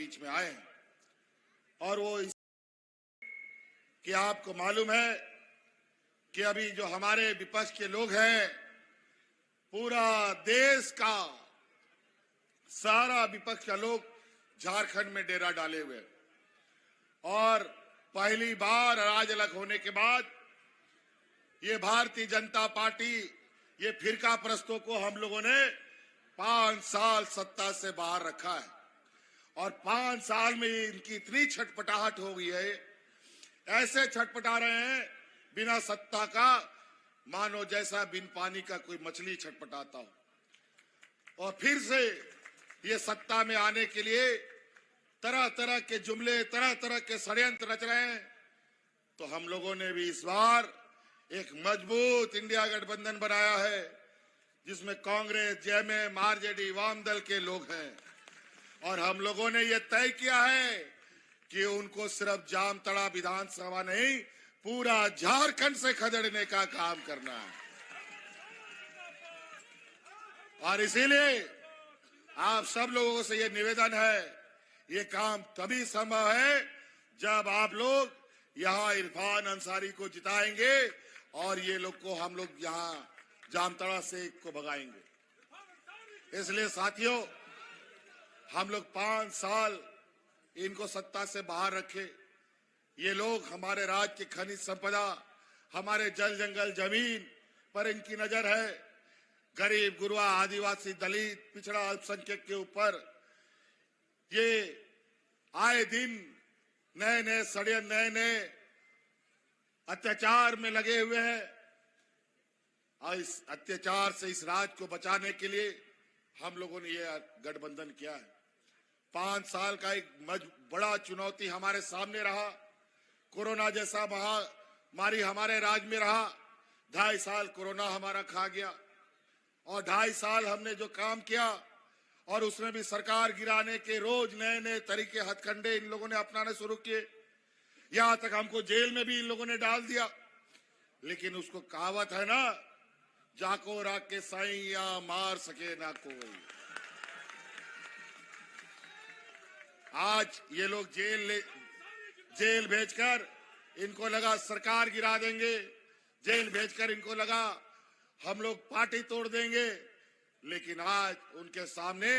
बीच में आए हैं। और वो कि आपको मालूम है कि अभी जो हमारे विपक्ष के लोग हैं, पूरा देश का सारा विपक्ष का लोग झारखंड में डेरा डाले हुए हैं। और पहली बार राज अलग होने के बाद ये भारतीय जनता पार्टी, ये फिरका प्रस्तों को हम लोगों ने 5 साल सत्ता से बाहर रखा है। और 5 साल में इनकी इतनी छटपटाहट हो गई है, ऐसे छटपटा रहे हैं बिना सत्ता का, मानो जैसा बिन पानी का कोई मछली छटपटाता हो। और फिर से ये सत्ता में आने के लिए तरह तरह के जुमले, तरह तरह के षड्यंत्र रच रहे हैं। तो हम लोगों ने भी इस बार एक मजबूत इंडिया गठबंधन बनाया है, जिसमें कांग्रेस, जेएमएम, आरजेडी, वाम दल के लोग हैं। और हम लोगों ने ये तय किया है कि उनको सिर्फ जामताड़ा विधानसभा नहीं, पूरा झारखंड से खदेड़ने का काम करना है। और इसीलिए आप सब लोगों से ये निवेदन है, ये काम तभी संभव है जब आप लोग यहाँ इरफान अंसारी को जिताएंगे और ये लोग को हम लोग यहाँ जामताड़ा से को भगाएंगे। इसलिए साथियों, हम लोग 5 साल इनको सत्ता से बाहर रखे। ये लोग हमारे राज्य की खनिज संपदा, हमारे जल जंगल जमीन पर इनकी नजर है। गरीब गुरबा, आदिवासी, दलित, पिछड़ा, अल्पसंख्यक के ऊपर ये आए दिन नए नए षड्यंत्र, नए नए अत्याचार में लगे हुए हैं। और इस अत्याचार से इस राज्य को बचाने के लिए हम लोगों ने ये गठबंधन किया है। 5 साल का एक बड़ा चुनौती हमारे सामने रहा। कोरोना जैसा महामारी हमारे राज्य में रहा। 2.5 साल कोरोना हमारा खा गया। और 2.5 साल हमने जो काम किया, और उसमें भी सरकार गिराने के रोज नए नए तरीके, हथकंडे इन लोगों ने अपनाने शुरू किए। यहां तक हमको जेल में भी इन लोगों ने डाल दिया। लेकिन उसको कहावत है ना, जाको राख के साइया मार सके ना कोई। आज ये लोग जेल भेजकर इनको लगा सरकार गिरा देंगे, जेल भेजकर इनको लगा हम लोग पार्टी तोड़ देंगे। लेकिन आज उनके सामने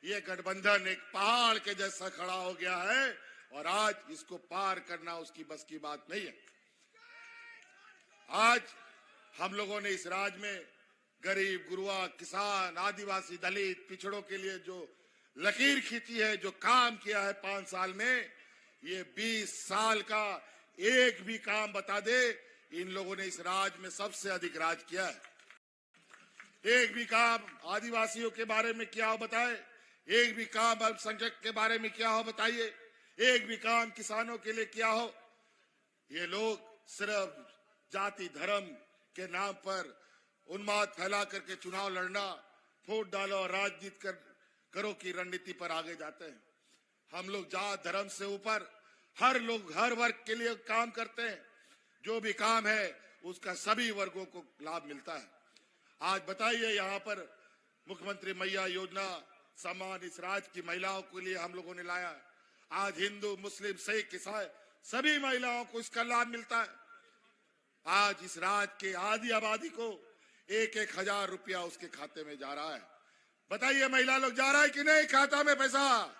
ये गठबंधन एक पहाड़ के जैसा खड़ा हो गया है, और आज इसको पार करना उसकी बस की बात नहीं है। आज हम लोगों ने इस राज्य में गरीब गुरबा, किसान, आदिवासी, दलित, पिछड़ों के लिए जो लकीर खींची है, जो काम किया है 5 साल में, ये 20 साल का एक भी काम बता दे, इन लोगों ने इस राज्य में सबसे अधिक राज किया है। एक भी काम आदिवासियों के बारे में क्या हो बताए, एक भी काम अल्पसंख्यक के बारे में क्या हो बताइए, एक भी काम किसानों के लिए क्या हो। ये लोग सिर्फ जाति धर्म के नाम पर उन्माद फैला करके चुनाव लड़ना, वोट डालो और राजनीति करो की रणनीति पर आगे जाते हैं। हम लोग जात धर्म से ऊपर हर लोग, हर वर्ग के लिए काम करते हैं। जो भी काम है उसका सभी वर्गों को लाभ मिलता है। आज बताइए, यहाँ पर मुख्यमंत्री मैया योजना सम्मान इस राज्य की महिलाओं के लिए हम लोगों ने लाया। आज हिंदू, मुस्लिम, सिख, ईसाई सभी महिलाओं को इसका लाभ मिलता है। आज इस राज्य के आधी आबादी को 1-1 हजार रुपया उसके खाते में जा रहा है। बताइए, महिला लोग जा रहा है कि नहीं? खाता में पैसा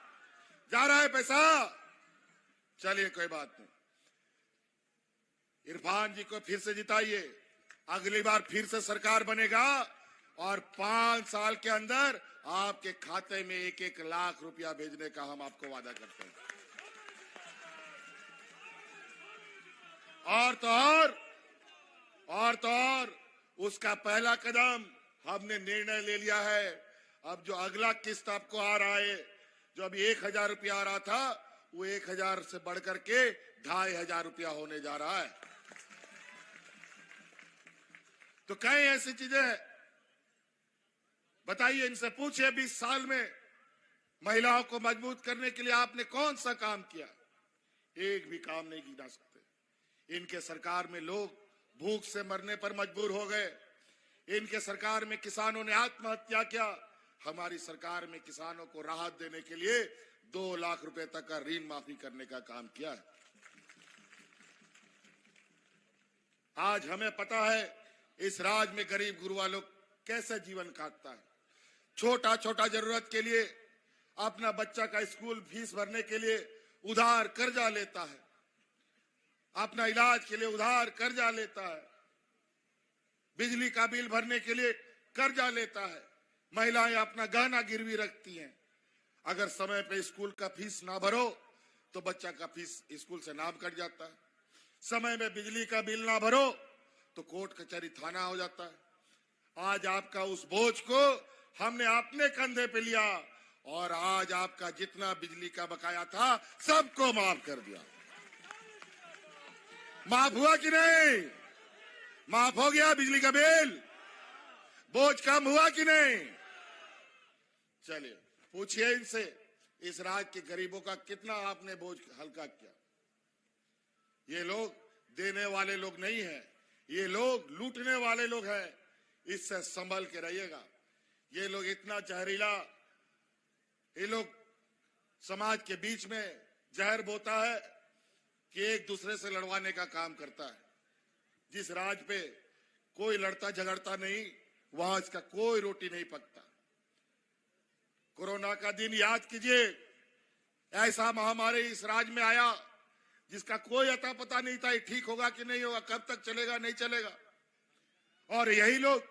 जा रहा है? पैसा चलिए, कोई बात नहीं। इरफान जी को फिर से जिताइए, अगली बार फिर से सरकार बनेगा और 5 साल के अंदर आपके खाते में 1-1 लाख रुपया भेजने का हम आपको वादा करते हैं। और तो और उसका पहला कदम हमने निर्णय ले लिया है। अब जो अगला किस्त आपको आ रहा है, जो अभी 1,000 रुपया आ रहा था, वो 1,000 से बढ़कर के 2,500 रुपया होने जा रहा है। तो कई ऐसी चीजें हैं, बताइए, इनसे पूछिए 20 साल में महिलाओं को मजबूत करने के लिए आपने कौन सा काम किया? एक भी काम नहीं गिना सकते। इनके सरकार में लोग भूख से मरने पर मजबूर हो गए। इनके सरकार में किसानों ने आत्महत्या किया। हमारी सरकार में किसानों को राहत देने के लिए 2 लाख लाख रुपए तक का ऋण माफी करने का काम किया है। आज हमें पता है इस राज्य में गरीब गुरुआ लोग कैसे जीवन काटता है। छोटा छोटा जरूरत के लिए अपना बच्चा का स्कूल फीस भरने के लिए उधार कर्जा लेता है, अपना इलाज के लिए उधार कर्जा लेता है, बिजली का बिल भरने के लिए कर्जा लेता है। महिलाएं अपना गहना गिरवी रखती हैं। अगर समय पे स्कूल का फीस ना भरो तो बच्चा का फीस स्कूल से नाम कट जाता है। समय में बिजली का बिल ना भरो तो कोर्ट कचहरी थाना हो जाता है। आज आपका उस बोझ को हमने अपने कंधे पे लिया और आज आपका जितना बिजली का बकाया था सबको माफ कर दिया। माफ हुआ कि नहीं? माफ हो गया बिजली का बिल? बोझ कम हुआ कि नहीं? चलिए पूछिए इनसे, इस राज्य के गरीबों का कितना आपने बोझ हल्का किया। ये लोग देने वाले लोग नहीं हैं, ये लोग लूटने वाले लोग हैं। इससे संभल के रहिएगा। ये लोग इतना जहरीला, ये लोग समाज के बीच में जहर बोता है कि एक दूसरे से लड़वाने का काम करता है। जिस राज्य पे कोई लड़ता झगड़ता नहीं, वहां इसका कोई रोटी नहीं पकता। कोरोना का दिन याद कीजिए, ऐसा महामारी इस राज्य में आया जिसका कोई अता पता नहीं था, ठीक होगा कि नहीं होगा, कब तक चलेगा नहीं चलेगा। और यही लोग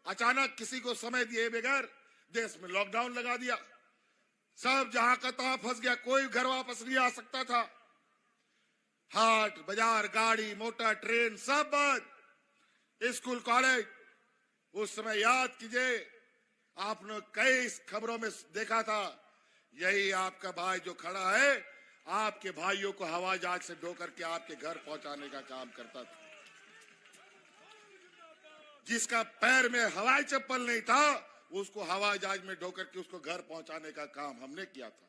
अचानक किसी को समय दिए बगैर देश में लॉकडाउन लगा दिया। सब जहां का तहां फंस गया, कोई घर वापस नहीं आ सकता था। हाट बाजार, गाड़ी मोटर ट्रेन सब बंद, स्कूल कॉलेज। उस समय याद कीजिए, आपने कई खबरों में देखा था, यही आपका भाई जो खड़ा है आपके भाइयों को हवाई जहाज से ढो करके आपके घर पहुंचाने का काम करता था। जिसका पैर में हवाई चप्पल नहीं था उसको हवाई जहाज में ढो करके उसको घर पहुंचाने का काम हमने किया था।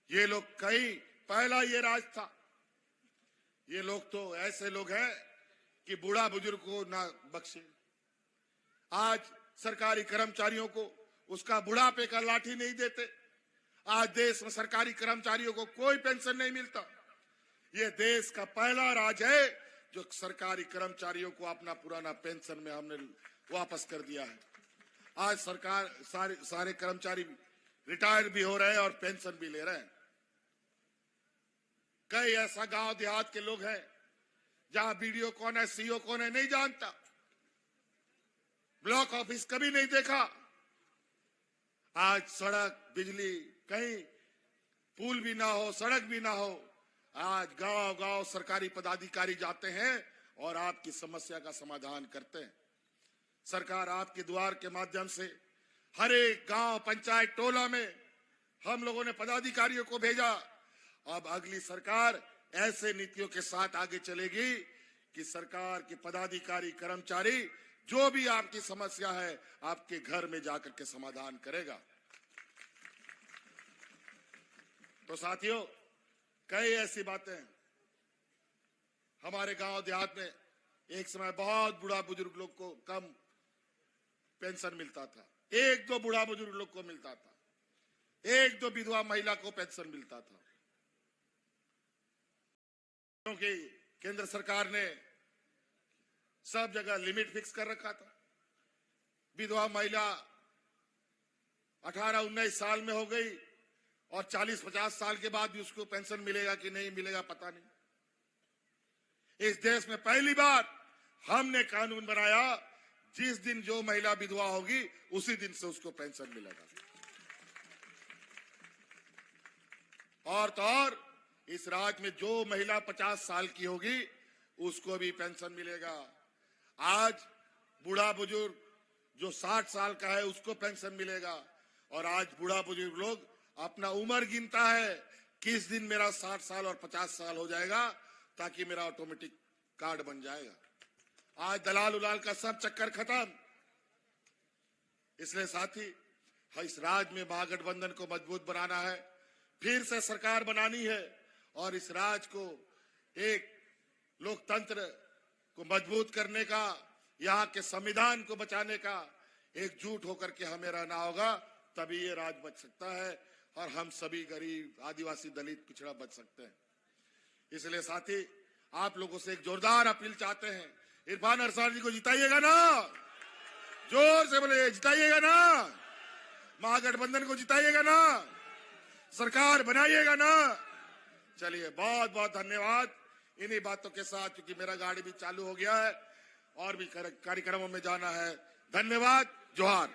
ये लोग कहीं पहला ये राज था। ये लोग तो ऐसे लोग हैं कि बूढ़ा बुजुर्ग को ना बख्शे। आज सरकारी कर्मचारियों को उसका बुढ़ापे का लाठी नहीं देते। आज देश में सरकारी कर्मचारियों को कोई पेंशन नहीं मिलता। ये देश का पहला राज्य है जो सरकारी कर्मचारियों को अपना पुराना पेंशन में हमने वापस कर दिया है। आज सरकार सारे कर्मचारी रिटायर भी हो रहे हैं और पेंशन भी ले रहे हैं। कई ऐसा गांव देहात के लोग हैं जहां बीडीओ कौन है, सीओ कौन है नहीं जानता, ब्लॉक ऑफिस कभी नहीं देखा। आज सड़क, बिजली, कहीं पुल भी ना हो, सड़क भी ना हो, आज गांव गांव सरकारी पदाधिकारी जाते हैं और आपकी समस्या का समाधान करते हैं। सरकार आपके द्वार के माध्यम से हर एक गांव, पंचायत, टोला में हम लोगों ने पदाधिकारियों को भेजा। अब अगली सरकार ऐसे नीतियों के साथ आगे चलेगी कि सरकार के पदाधिकारी, कर्मचारी जो भी आपकी समस्या है आपके घर में जाकर के समाधान करेगा। तो साथियों, कई ऐसी बातें हमारे गांव देहात में एक समय बहुत बूढ़ा बुजुर्ग लोग को कम पेंशन मिलता था, एक दो बूढ़ा बुजुर्ग लोग को मिलता था, एक दो विधवा महिला को पेंशन मिलता था। क्योंकि केंद्र सरकार ने सब जगह लिमिट फिक्स कर रखा था। विधवा महिला 18-19 साल में हो गई और 40-50 साल के बाद भी उसको पेंशन मिलेगा कि नहीं मिलेगा पता नहीं। इस देश में पहली बार हमने कानून बनाया, जिस दिन जो महिला विधवा होगी उसी दिन से उसको पेंशन मिलेगा। और तो और इस राज्य में जो महिला 50 साल की होगी उसको भी पेंशन मिलेगा। आज बूढ़ा बुजुर्ग जो 60 साल का है उसको पेंशन मिलेगा। और आज बूढ़ा बुजुर्ग लोग अपना उम्र गिनता है, किस दिन मेरा 60 साल और 50 साल हो जाएगा ताकि मेरा ऑटोमेटिक कार्ड बन जाएगा। आज दलाल उलाल का सब चक्कर खत्म। इसलिए साथी, इस राज्य में महागठबंधन को मजबूत बनाना है, फिर से सरकार बनानी है और इस राज्य को एक लोकतंत्र को मजबूत करने का, यहाँ के संविधान को बचाने का एकजुट होकर के हमें रहना होगा, तभी ये राज्य बच सकता है। और हम सभी गरीब, आदिवासी, दलित, पिछड़ा बच सकते हैं। इसलिए साथी, आप लोगों से एक जोरदार अपील चाहते हैं, इरफान अंसारी जी को जिताइएगा ना, जोर से बोले जिताइएगा ना, महागठबंधन को जिताइएगा ना, सरकार बनाइएगा ना। चलिए, बहुत बहुत धन्यवाद। इन्हीं बातों के साथ, क्योंकि मेरा गाड़ी भी चालू हो गया है और भी कार्यक्रमों में जाना है। धन्यवाद, जोहार।